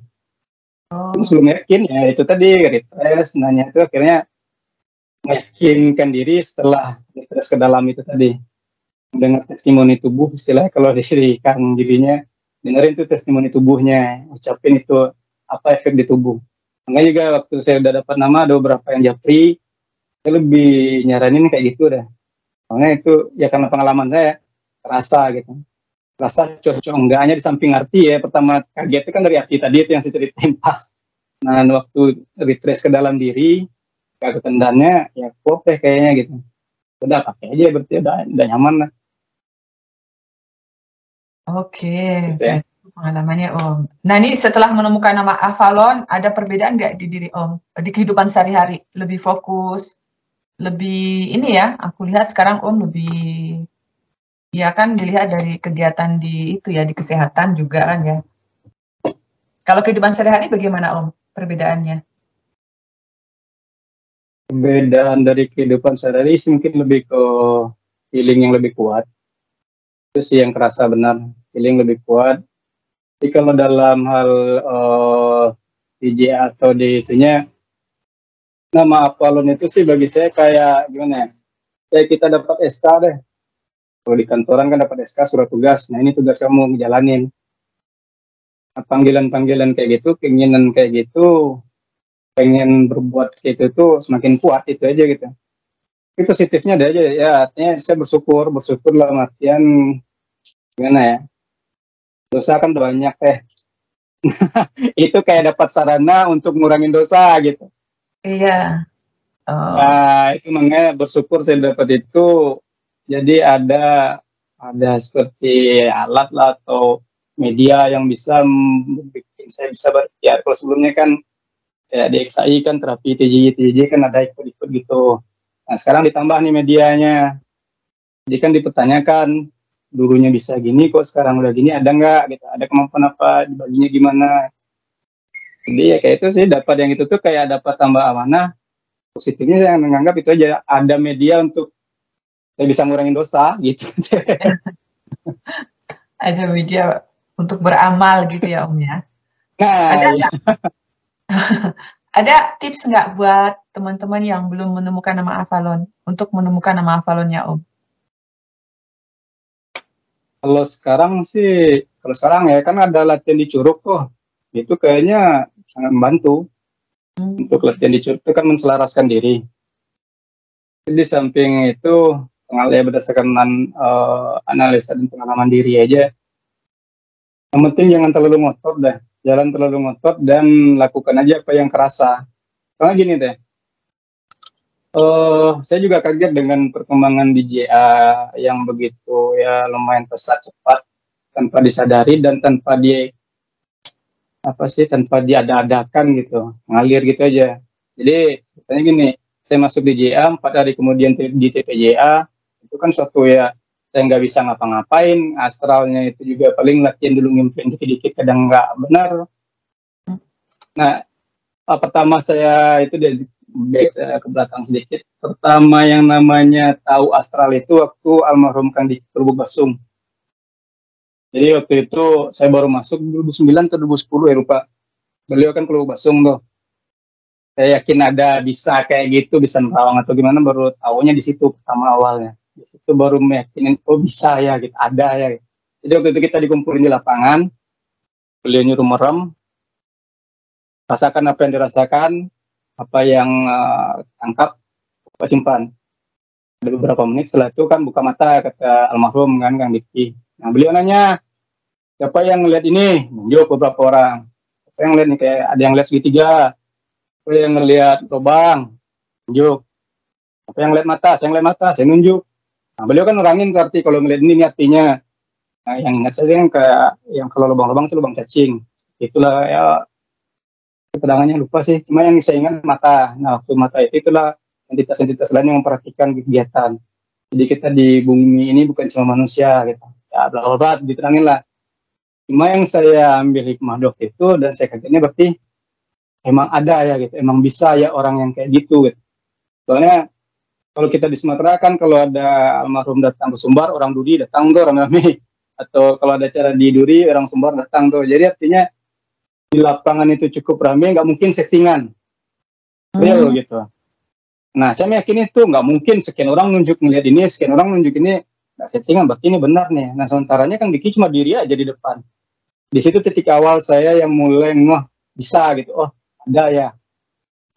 Speaker 2: Terus belum yakin ya itu tadi retrace, nanya itu akhirnya meyakinkan diri setelah retrace ke dalam itu tadi, dengar testimoni tubuh, istilahnya kalau di Kang dirinya, dengerin tuh testimoni tubuhnya, ucapin itu apa efek di tubuh. Makanya juga waktu saya udah dapat nama, ada beberapa yang japri, saya lebih nyaranin kayak gitu dah. Soalnya itu ya karena pengalaman saya, rasa gitu. Rasa cocok enggaknya di samping arti ya, pertama kaget itu kan dari arti tadi itu yang saya ceritain pas. Nah waktu retrace ke dalam diri, gak ketendannya, ya kok kayaknya gitu. Udah pakai aja berarti udah nyaman lah.
Speaker 1: Oke,
Speaker 2: Gitu ya.
Speaker 1: berarti pengalamannya Om. Nah ini setelah menemukan nama Avalon, ada perbedaan nggak di diri Om? Di kehidupan sehari-hari, lebih fokus, lebih ini ya, aku lihat sekarang Om lebih, ya kan dilihat dari kegiatan di itu ya, di kesehatan juga kan ya. Kalau kehidupan sehari-hari bagaimana Om perbedaannya?
Speaker 2: Perbedaan dari kehidupan sehari-hari sih mungkin lebih ke feeling yang lebih kuat. Itu sih yang kerasa benar, feeling lebih kuat. Jadi kalau dalam hal DJ atau di itunya, nama Avalon itu sih bagi saya kayak gimana ya? Kayak kita dapat SK deh. Kalau di kantoran kan dapat SK surat tugas. Nah ini tugas kamu ngejalanin. Nah, panggilan-panggilan kayak gitu, keinginan kayak gitu, pengen berbuat kayak gitu tuh semakin kuat itu aja gitu. Tapi positifnya ada aja ya, artinya saya bersyukur dalam artian gimana ya? Dosa kan banyak teh. Itu kayak dapat sarana untuk ngurangin dosa gitu.
Speaker 1: Iya. Oh.
Speaker 2: Nah, itu makanya bersyukur saya dapat itu. Jadi ada seperti alat lah atau media yang bisa bikin saya bisa berikhtiar. Kalau sebelumnya kan ya di XAI kan terapi TJJ kan ada ikut-ikut gitu. Nah, sekarang ditambah nih medianya. Jadi kan dipertanyakan dulunya bisa gini kok sekarang udah gini, ada nggak gitu, ada kemampuan apa, dibaginya gimana. Jadi ya kayak itu sih, dapat yang itu tuh kayak dapat tambah amanah. Positifnya saya menganggap itu aja, ada media untuk saya bisa ngurangin dosa gitu.
Speaker 1: Ada media untuk beramal gitu ya Om ya.
Speaker 2: Nah,
Speaker 1: Ada
Speaker 2: ya.
Speaker 1: nggak? Ada tips nggak buat teman-teman yang belum menemukan nama Avalon untuk menemukan nama Avalonnya Om?
Speaker 2: Kalau sekarang ya kan ada latihan di Curug tuh, itu kayaknya sangat membantu. Untuk latihan di Curug itu kan menselaraskan diri. Jadi samping itu ya berdasarkan analisa dan pengalaman diri aja. Yang penting jangan terlalu ngotot dah, jalan terlalu ngotot dan lakukan aja apa yang kerasa. Karena gini deh, saya juga kaget dengan perkembangan di JA yang begitu ya lumayan pesat cepat tanpa disadari dan tanpa diada-adakan gitu, ngalir gitu aja. Jadi ceritanya gini, saya masuk di JA 4 hari kemudian di TPJA itu kan suatu ya saya nggak bisa ngapa-ngapain, astralnya itu juga paling latihan dulu ngimpiin dikit-dikit kadang nggak benar. Nah pertama saya itu dari ke belakang sedikit. Pertama yang namanya tahu astral itu waktu almarhum Kang Diki Lubuk Basung. Jadi waktu itu saya baru masuk 2009 atau 2010 ya lupa. Beliau kan ke Lubuk Basung tuh. Saya yakin ada bisa kayak gitu, bisa nerawang atau gimana, baru tahunya di situ pertama awalnya. Di situ baru meyakinin, oh bisa ya, gitu, ada ya. Gitu. Jadi waktu itu kita dikumpulin di lapangan, beliau nyuruh merem, rasakan apa yang dirasakan, apa yang tangkap, apa simpan. Ada beberapa menit setelah itu kan buka mata, kata almarhum kan Kang Diki. Nah beliau nanya, siapa yang ngeliat ini? Nunjuk beberapa orang. Siapa yang ngeliat nih, kayak ada yang lihat segitiga, siapa yang ngeliat lubang, nunjuk. Siapa yang ngeliat mata? Saya ngeliat mata, saya nunjuk. Nah beliau kan nerangin arti kalau ngeliat ini artinya. Nah yang ingat saya yang kayak yang kalau lubang-lubang itu lubang cacing. Itulah ya keterangannya lupa sih. Cuma yang saya ingat mata. Nah waktu mata itulah entitas-entitas lain yang memperhatikan kegiatan. Jadi kita di bumi ini bukan cuma manusia gitu. Ya bla bla bla diterangin lah. Cuma yang saya ambil hikmah dok itu dan saya kagetnya berarti emang ada ya gitu. Emang bisa ya orang yang kayak gitu gitu. Soalnya kalau kita di Sumatera kan kalau ada almarhum datang ke Sumbar, orang Duri datang tuh rame-rame. Atau kalau ada acara di Duri, orang Sumbar datang tuh. Jadi artinya di lapangan itu cukup rame, nggak mungkin settingan. Real gitu. Nah, saya meyakini itu nggak mungkin sekian orang nunjuk ngeliat ini, sekian orang nunjuk ini, settingan berarti ini benar nih. Nah sementaranya kan Diki cuma diri aja di depan. Di situ titik awal saya yang mulai bisa gitu. Oh ada ya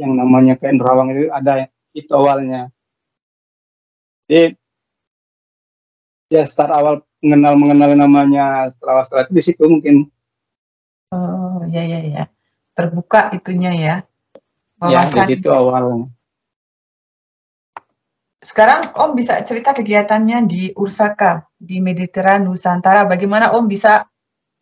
Speaker 2: yang namanya kain rawang itu, ada itu awalnya. Jadi ya start awal mengenal namanya setelah itu di situ mungkin.
Speaker 1: Oh ya. Terbuka itunya ya.
Speaker 2: Ya di situ awalnya.
Speaker 1: Sekarang Om bisa cerita kegiatannya di Ursaka, di Mediteran Nusantara. Bagaimana Om bisa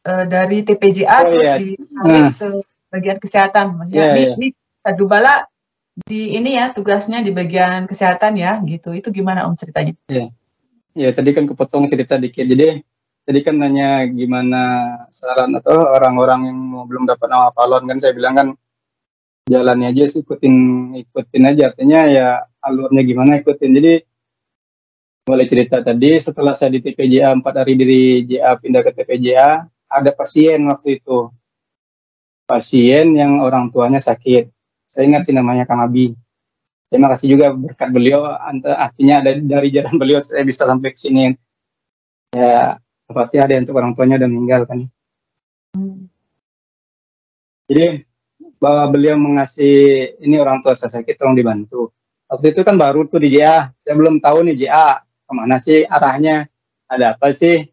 Speaker 1: dari TPJA terus ditarik ke bagian kesehatan? Maksudnya ini Sadubala di ini ya tugasnya di bagian kesehatan ya, gitu. Itu gimana Om ceritanya?
Speaker 2: Ya tadi kan kepotong cerita dikit. Jadi tadi kan nanya gimana saran atau orang-orang yang belum dapat nama Palon, kan saya bilang kan jalannya aja sih, ikutin aja, artinya ya alurnya gimana ikutin. Jadi mulai cerita tadi setelah saya di TPJA 4 hari dari JA pindah ke TPJA, ada pasien waktu itu, pasien yang orang tuanya sakit. Saya ingat sih namanya Kang Abi. Terima kasih juga berkat beliau, artinya ada dari jalan beliau saya bisa sampai ke sini. Ya seperti ada untuk orang tuanya udah meninggal kan. Jadi bahwa beliau mengasih ini orang tua saya sakit tolong dibantu. Waktu itu kan baru tuh di JA, saya belum tahu nih JA kemana sih arahnya, ada apa sih.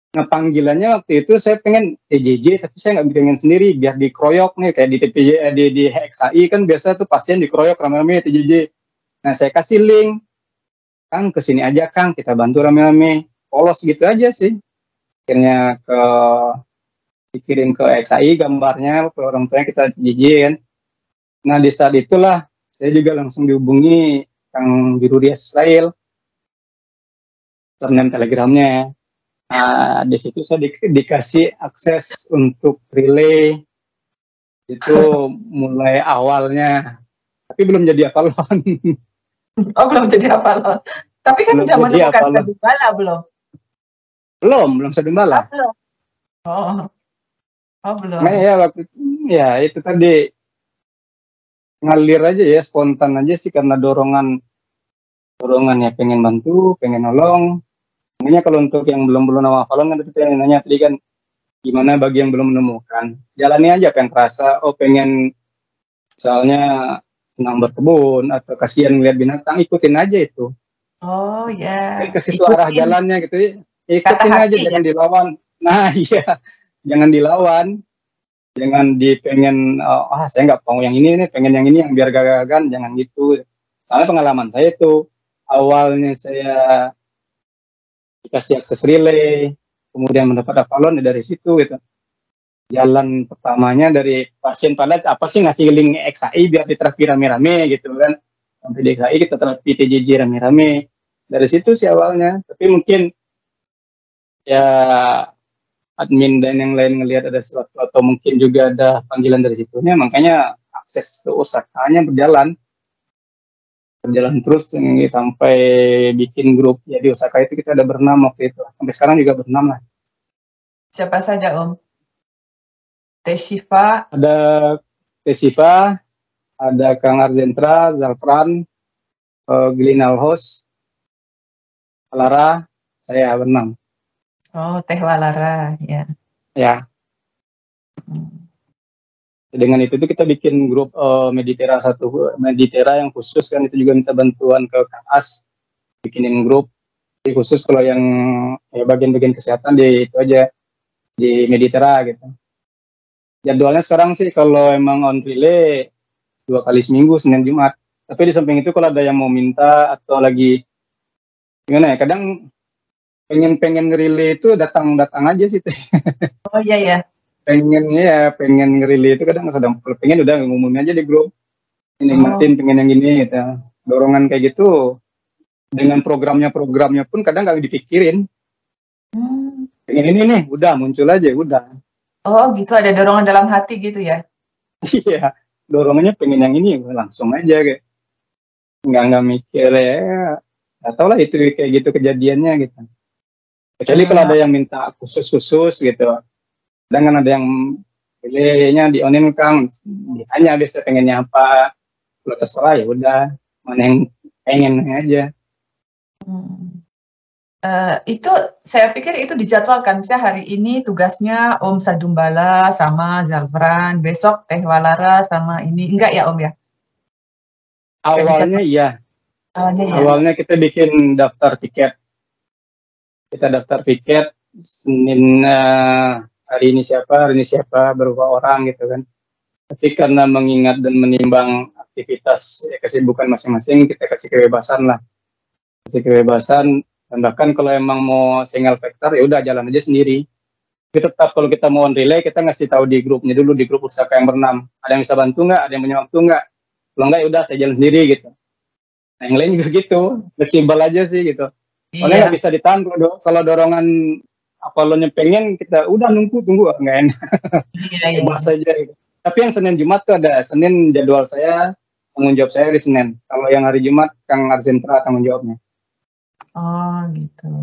Speaker 2: Nah panggilannya waktu itu saya pengen TJJ, tapi saya nggak pengen sendiri biar dikeroyok nih kayak di TPJ di XAI kan biasa tuh pasien dikeroyok rame-rame TJJ. Nah saya kasih link, Kang kesini aja Kang kita bantu rame-rame, polos gitu aja sih. Akhirnya dikirim ke XAI gambarnya ke orang tuanya kita TJJ kan. Nah di saat itulah saya juga langsung dihubungi Kang Biruri Israel, username telegramnya. Nah, di situ saya dikasih akses untuk relay, itu mulai awalnya, tapi belum jadi Avalon.
Speaker 1: Oh belum jadi Avalon, tapi kan udah menemukan Sadubala belum?
Speaker 2: Belum Sadubala.
Speaker 1: Oh belum.
Speaker 2: Nah ya waktu ya itu tadi ngalir aja ya, spontan aja sih karena dorongan ya pengen bantu, pengen nolong. Makanya kalau untuk yang belum nama Avalon kan itu yang nanya tadi kan gimana bagi yang belum menemukan, jalani aja apa yang terasa. Oh pengen misalnya senang berkebun atau kasihan melihat binatang, ikutin aja itu.
Speaker 1: Oh ya.
Speaker 2: Ke situ arah jalannya gitu, ikutin aja jangan dilawan. Nah iya, jangan dilawan, jangan dipengen saya nggak mau yang ini nih, pengen yang ini yang biar gagagan, jangan gitu. Soalnya pengalaman saya itu awalnya saya dikasih akses relay, kemudian mendapat Avalon dari situ gitu. Jalan pertamanya dari pasien pada apa sih ngasih link XAI biar diterapi rame-rame gitu kan, sampai di XAI kita terapi TJJ rame-rame. Dari situ sih awalnya, tapi mungkin ya admin dan yang lain ngelihat ada sesuatu atau mungkin juga ada panggilan dari situnya, makanya akses ke usahanya berjalan terus sampai bikin grup. Ya di Osaka itu kita ada berenam waktu itu, sampai sekarang juga berenam lah.
Speaker 1: Siapa saja Om? Teshifa,
Speaker 2: ada Teshifa, ada Kang Arzentra, Zalfran, Glinalhos, Lara, saya berenam.
Speaker 1: Oh Teh Walara ya.
Speaker 2: Dengan itu kita bikin grup Meditera yang khusus kan, itu juga minta bantuan ke Kang As bikinin grup. Jadi khusus kalau yang ya bagian-bagian kesehatan di itu aja di Meditera gitu. Jadwalnya sekarang sih kalau emang on relay 2 kali seminggu, Senin Jumat. Tapi di samping itu kalau ada yang mau minta atau lagi gimana ya, kadang pengen relay itu datang aja sih teh.
Speaker 1: Oh iya ya.
Speaker 2: pengen nge-relay itu kadang sedang pengen udah ngumumin aja di grup, nikmatin pengen yang gini gitu. Dorongan kayak gitu dengan programnya pun kadang nggak dipikirin. Pengen ini nih udah muncul aja udah.
Speaker 1: Oh gitu, ada dorongan dalam hati gitu ya?
Speaker 2: Iya, dorongannya pengen yang ini langsung aja kayak nggak mikir ya, nggak tau lah itu kayak gitu kejadiannya gitu. Kecuali kalau ada yang minta khusus gitu. Dan kan ada yang pilihnya di onin Kang, ditanya biasa pengennya apa, kalau terserah ya udah mana yang pengen aja.
Speaker 1: Itu saya pikir itu dijadwalkan. Misalnya hari ini tugasnya Om Sadumbala sama Zalfran, besok Teh Walara sama ini. Enggak ya Om ya? Kayak
Speaker 2: Awalnya
Speaker 1: dijadwal
Speaker 2: iya,
Speaker 1: awalnya ya?
Speaker 2: awalnya kita bikin daftar tiket. Kita daftar tiket Senin, hari ini siapa, berapa orang gitu kan. Tapi karena mengingat dan menimbang aktivitas kesibukan masing-masing, kita kasih kebebasan lah. Kasih kebebasan, dan bahkan kalau emang mau single factor, ya udah jalan aja sendiri. Tapi tetap kalau kita mau on relay, kita ngasih tahu di grupnya dulu, di grup usaha yang bernam. Ada yang bisa bantu nggak? Ada yang punya waktu nggak? Kalau nggak, ya udah saya jalan sendiri gitu. Nah, yang lain juga gitu, fleksibel aja sih gitu. Soalnya nggak
Speaker 1: Iya,
Speaker 2: bisa ditahan kalau dorongan apa lo pengen, kita udah nunggu tunggu nggak enak,
Speaker 1: iya, iya,
Speaker 2: bebas
Speaker 1: iya.
Speaker 2: aja gitu. Tapi yang Senin Jumat tuh ada Senin jadwal saya, tanggung jawab saya di Senin. Kalau yang hari Jumat Kang Arzentra tanggung jawabnya.
Speaker 1: Oh gitu.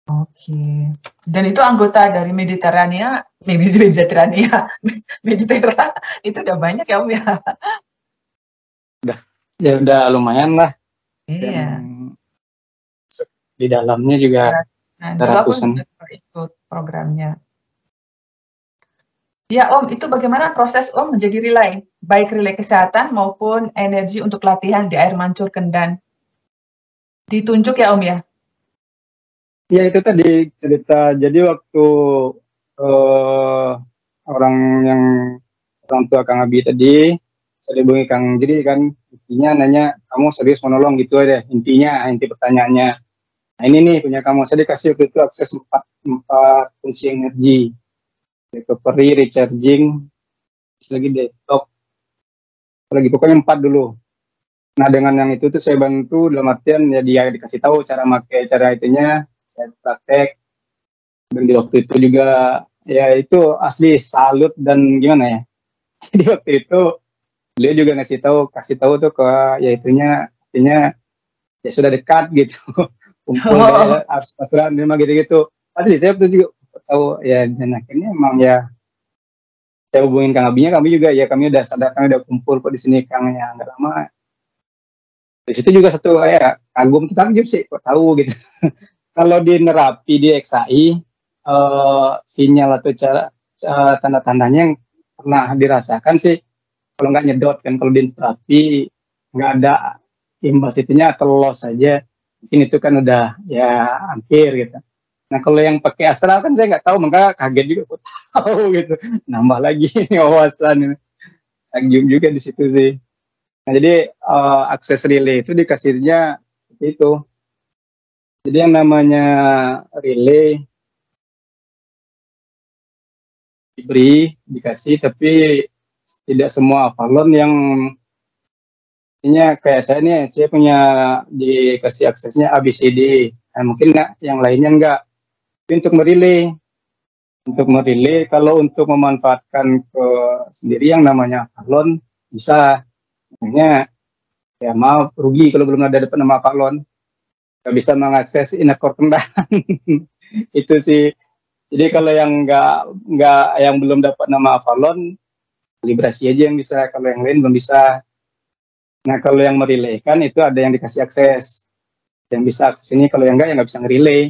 Speaker 1: Oke. Dan itu anggota dari Mediterania, Mediterania, Meditera, itu udah banyak ya Om ya?
Speaker 2: Ya udah lumayan lah, dan
Speaker 1: Iya.
Speaker 2: di dalamnya juga
Speaker 1: Nah,
Speaker 2: ada
Speaker 1: dulu aku
Speaker 2: ratusan.
Speaker 1: juga ikut programnya. Ya Om, itu bagaimana proses Om menjadi relay? Baik relay kesehatan maupun energi untuk latihan di air mancur Kendan. Ditunjuk ya Om ya?
Speaker 2: Ya itu tadi cerita. Jadi waktu eh, orang yang orang tua Kang Abi tadi, saya hubungi Kang jadi kan, intinya nanya kamu serius menolong gitu aja intinya, inti pertanyaannya. Nah ini nih punya kamu, saya dikasih waktu itu akses empat fungsi energi, recovery, recharging, lagi detox, lagi pokoknya empat dulu. Nah dengan yang itu tuh saya bantu dalam artian ya dia dikasih tahu cara pakai cara itunya, saya praktek. Dan di waktu itu juga ya itu asli salut dan gimana ya. Jadi waktu itu beliau juga kasih tahu tuh ke ya itunya, artinya ya sudah dekat gitu. Kumpul
Speaker 1: Oh,
Speaker 2: deh harus pasaran memang gitu-gitu. Asli saya waktu itu juga tahu ya, dan akhirnya emang ya saya hubungin Kang Abinya, kami juga ya kami udah sadar, kami udah kumpul kok di sini Kang, ya nggak lama. Di situ juga satu ya kagum takjub sih kok tahu gitu. Kalau di Nerapi di XAI, sinyal atau cara tanda-tandanya yang pernah dirasakan sih, kalau nggak nyedot kan, kalau di Nerapi nggak ada imbas itunya atau loss saja, mungkin itu kan udah ya hampir gitu. Nah kalau yang pakai astral kan saya nggak tahu, maka kaget juga kok tahu gitu, nambah lagi wawasan, takjub juga di situ sih. Nah jadi akses relay itu dikasihnya seperti itu. Jadi yang namanya relay dikasih, tapi tidak semua Avalon yang ini kayak saya nih, saya punya dikasih aksesnya ABCD. Nah, mungkin yang lainnya enggak. Tapi untuk merilai, kalau untuk memanfaatkan ke sendiri yang namanya Avalon bisa. Makanya ya maaf rugi kalau belum ada dapat nama Avalon. Nggak bisa mengakses inner core Kendal. Itu sih. Jadi
Speaker 1: oke.
Speaker 2: kalau yang yang belum dapat nama Avalon, kalibrasi aja yang bisa. Kalau yang lain belum bisa. Nah kalau yang merelay kan itu ada yang dikasih akses. Yang bisa akses ini, kalau yang enggak ya nggak bisa ngerelay.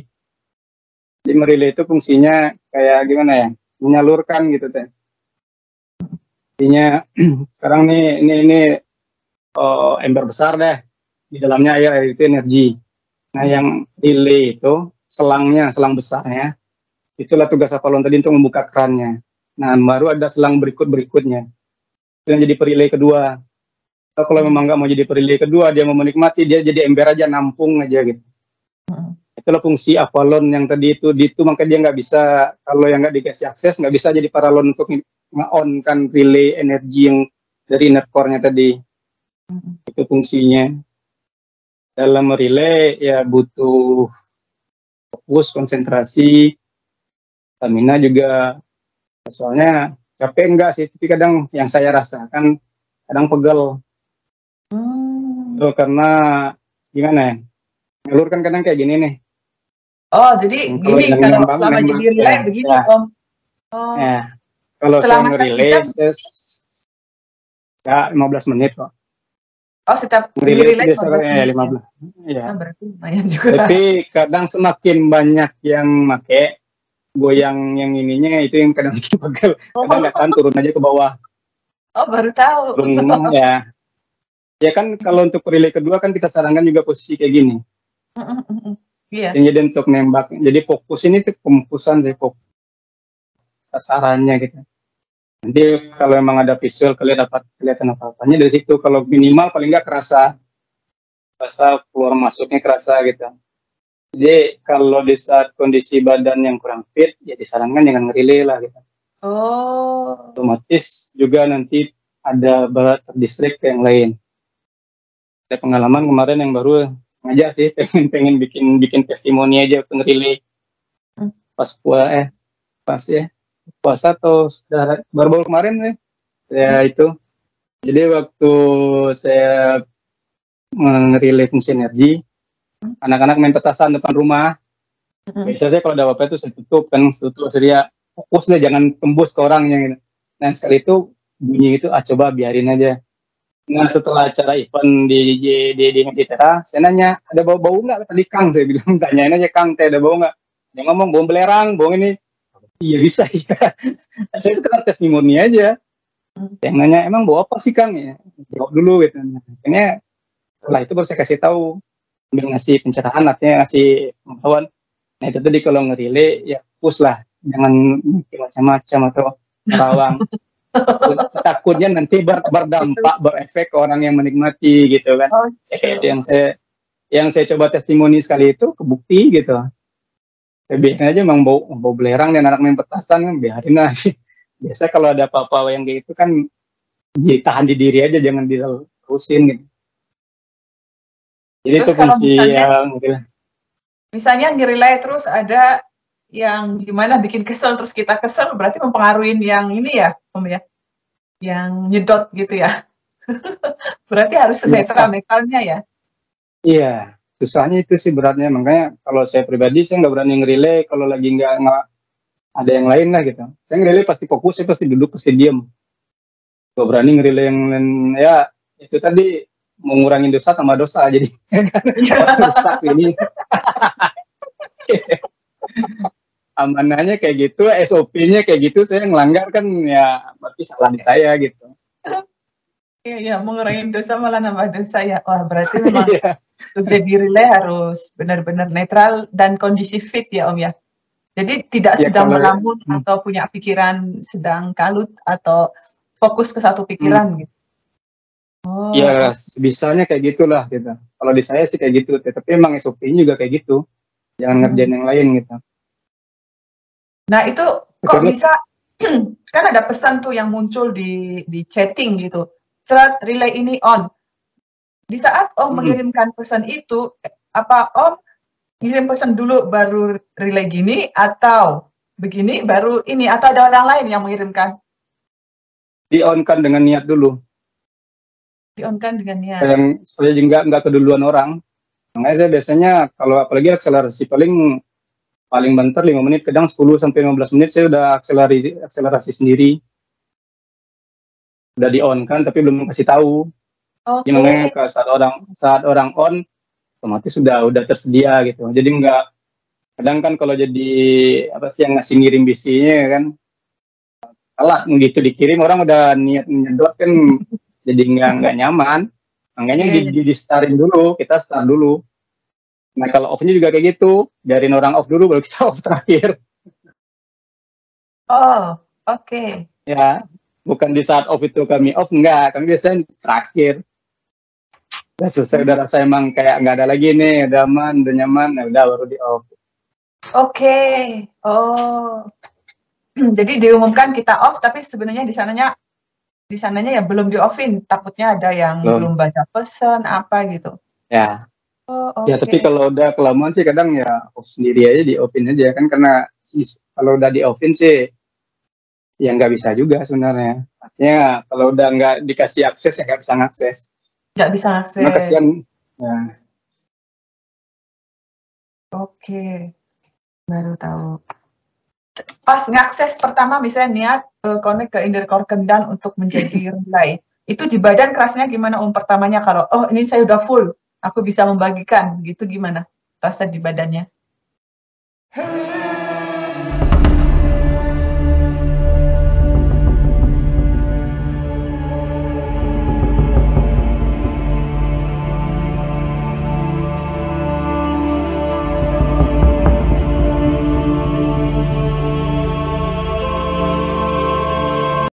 Speaker 2: Jadi merelay itu fungsinya kayak gimana ya? Menyalurkan gitu teh. Intinya sekarang nih ini ember besar deh. Di dalamnya air itu energi. Nah yang relay itu selang besarnya, itulah tugas Avalon tadi untuk membuka kerannya. Nah baru ada selang berikutnya. Itu yang jadi perelay kedua. Kalau memang nggak mau jadi perelay kedua, dia mau menikmati, dia jadi ember aja, nampung aja gitu. Itulah fungsi Avalon yang tadi itu makanya dia nggak bisa, kalau yang nggak dikasih akses nggak bisa jadi paralon untuk nge-on kan relay energi yang dari inner core-nya tadi. Itu fungsinya. Dalam relay ya butuh fokus, konsentrasi, stamina juga. Soalnya capek enggak sih, tapi kadang yang saya rasakan kadang pegel. Karena gimana ya, ngelur kan kadang kayak gini nih.
Speaker 1: Oh, jadi
Speaker 2: Kalau
Speaker 1: gini,
Speaker 2: yang
Speaker 1: kalau
Speaker 2: nembak
Speaker 1: selama
Speaker 2: nembak
Speaker 1: jadi
Speaker 2: ya,
Speaker 1: relay begini
Speaker 2: ya,
Speaker 1: Om. Oh,
Speaker 2: ya. Kalau saya
Speaker 1: selama 1
Speaker 2: nge-relay
Speaker 1: jam,
Speaker 2: ya 15 menit kok.
Speaker 1: Oh, setiap
Speaker 2: Relay itu
Speaker 1: relay
Speaker 2: biasanya
Speaker 1: 15 menit ya?
Speaker 2: 15. Ya.
Speaker 1: Berarti lumayan juga.
Speaker 2: Tapi kadang semakin banyak yang make goyang yang ininya itu yang kadang bikin pegel. Kadang nggak tahan turun aja ke bawah.
Speaker 1: Oh, baru tahu.
Speaker 2: Turun ya. Ya kan kalau untuk relay kedua kan kita sarankan juga posisi kayak gini.
Speaker 1: Iya.
Speaker 2: Jadi untuk nembak. Jadi fokus ini tuh pemukusan sih, fokus sasarannya gitu. Nanti kalau emang ada visual kalian dapat kelihatan apa-apanya dari situ. Kalau minimal paling nggak kerasa keluar masuknya kerasa gitu. Jadi kalau di saat kondisi badan yang kurang fit, ya disarankan jangan ngerilai lah gitu.
Speaker 1: Oh.
Speaker 2: Otomatis juga nanti ada berat terdistrik ke yang lain. Ada pengalaman kemarin yang baru sengaja sih pengen bikin testimoni aja untuk ngerilai pas puasa atau baru kemarin nih. Ya itu. Jadi waktu saya ngerilai fungsi energi, anak-anak main petasan depan rumah. Biasanya kalau ada apa-apa itu saya tutup saya fokus deh, jangan tembus ke orangnya gitu. Nah sekali itu bunyi itu coba biarin aja. Nah setelah acara event di Tera, saya nanya ada bau nggak tadi Kang, saya bilang tanyain aja Kang, teh ada bau nggak? Dia ngomong bau belerang, bau ini. Iya bisa ya. Saya sekedar testimoni aja. Yang nanya emang bau apa sih Kang ya? Jawab dulu gitu. Akhirnya setelah itu baru saya kasih tahu, ambil ngasih pencerahan, artinya ngasih pengetahuan. Nah itu tadi kalau ngerilai ya push lah, jangan mikir macam-macam atau rawang. Takutnya nanti berdampak, berefek ke orang yang menikmati gitu kan. Yang saya coba testimoni sekali itu kebukti gitu. Ya, biarin aja emang bau belerang dan anak main petasan kan biarin aja. Biasa kalau ada apa-apa yang kayak itu kan tahan di diri aja, jangan diterusin gitu. Jadi
Speaker 1: terus
Speaker 2: itu fungsi yang
Speaker 1: misalnya ngerilai terus ada yang gimana bikin kesel terus kita kesel berarti mempengaruhi yang ini ya Om ya, yang nyedot gitu ya. Berarti harus netral-netralnya ya.
Speaker 2: Iya, susahnya itu sih beratnya. Makanya kalau saya pribadi saya nggak berani ngerilai kalau lagi nggak ada yang lain lah gitu. Saya ngerilai pasti fokus, saya pasti duduk, pasti diem. Gak berani ngerilai yang lain. Ya itu tadi mengurangi dosa tambah dosa jadi rusak ini. Amanahnya kayak gitu, SOP-nya kayak gitu, saya ngelanggar kan ya berarti salah di saya gitu.
Speaker 1: Iya, mengurangi dosa malah nambah dosa ya. Wah, berarti memang untuk jadi relay harus benar-benar netral dan kondisi fit ya Om ya. Jadi tidak sedang melamun atau punya pikiran sedang kalut atau fokus ke satu pikiran gitu.
Speaker 2: Oh. Ya, bisanya kayak gitulah gitu. Kalau di saya sih kayak gitu, tapi emang SOP-nya juga kayak gitu. Jangan ngerjain yang lain gitu.
Speaker 1: Nah, itu kok bisa kan ada pesan tuh yang muncul di chatting gitu. Serat relay ini on. Di saat Om mengirimkan pesan itu, apa Om ngirim pesan dulu baru relay gini atau begini baru ini atau ada orang lain yang mengirimkan?
Speaker 2: Di-on-kan dengan niat dulu.
Speaker 1: Di-on-kan dengan niat.
Speaker 2: Supaya nggak keduluan orang. Makanya saya biasanya kalau apalagi akselerasi paling bentar 5 menit, kadang 10-15 menit saya udah akselerasi sendiri. Udah di-on kan tapi belum kasih tahu.
Speaker 1: Okay.
Speaker 2: Gimana saat orang on otomatis udah tersedia gitu. Jadi kadang kan kalau jadi apa sih yang ngasih ngirim bisinya kan kalah gitu dikirim orang udah niat nyedot kan jadi nggak nyaman. Makanya di starin dulu, kita start dulu. Nah kalau off-nya juga kayak gitu, biarin orang off dulu baru kita off terakhir.
Speaker 1: Oh, oke.
Speaker 2: Ya, bukan di saat off itu kami off, enggak. Kami biasanya terakhir. Udah selesai, udah rasa emang kayak nggak ada lagi nih, udah aman, udah nyaman, nah udah baru di off.
Speaker 1: Oke. Oh. Jadi diumumkan kita off, tapi sebenarnya di sananya ya belum di offin, takutnya ada yang belum baca pesan apa gitu.
Speaker 2: Ya.
Speaker 1: Oh,
Speaker 2: Ya tapi kalau udah kelamaan sih kadang ya off sendiri aja, di offin aja kan, karena kalau udah di offin sih ya nggak bisa juga sebenarnya. Artinya kalau udah nggak dikasih akses ya nggak bisa ngakses.
Speaker 1: Nggak bisa akses.
Speaker 2: Nah, kasihan. Ya.
Speaker 1: Oke, baru tahu. Pas ngakses pertama misalnya niat connect ke Indercore Kendal untuk menjadi relay. Itu di badan kerasnya gimana Om pertamanya kalau, oh ini saya udah full, aku bisa membagikan, gitu gimana rasa di badannya?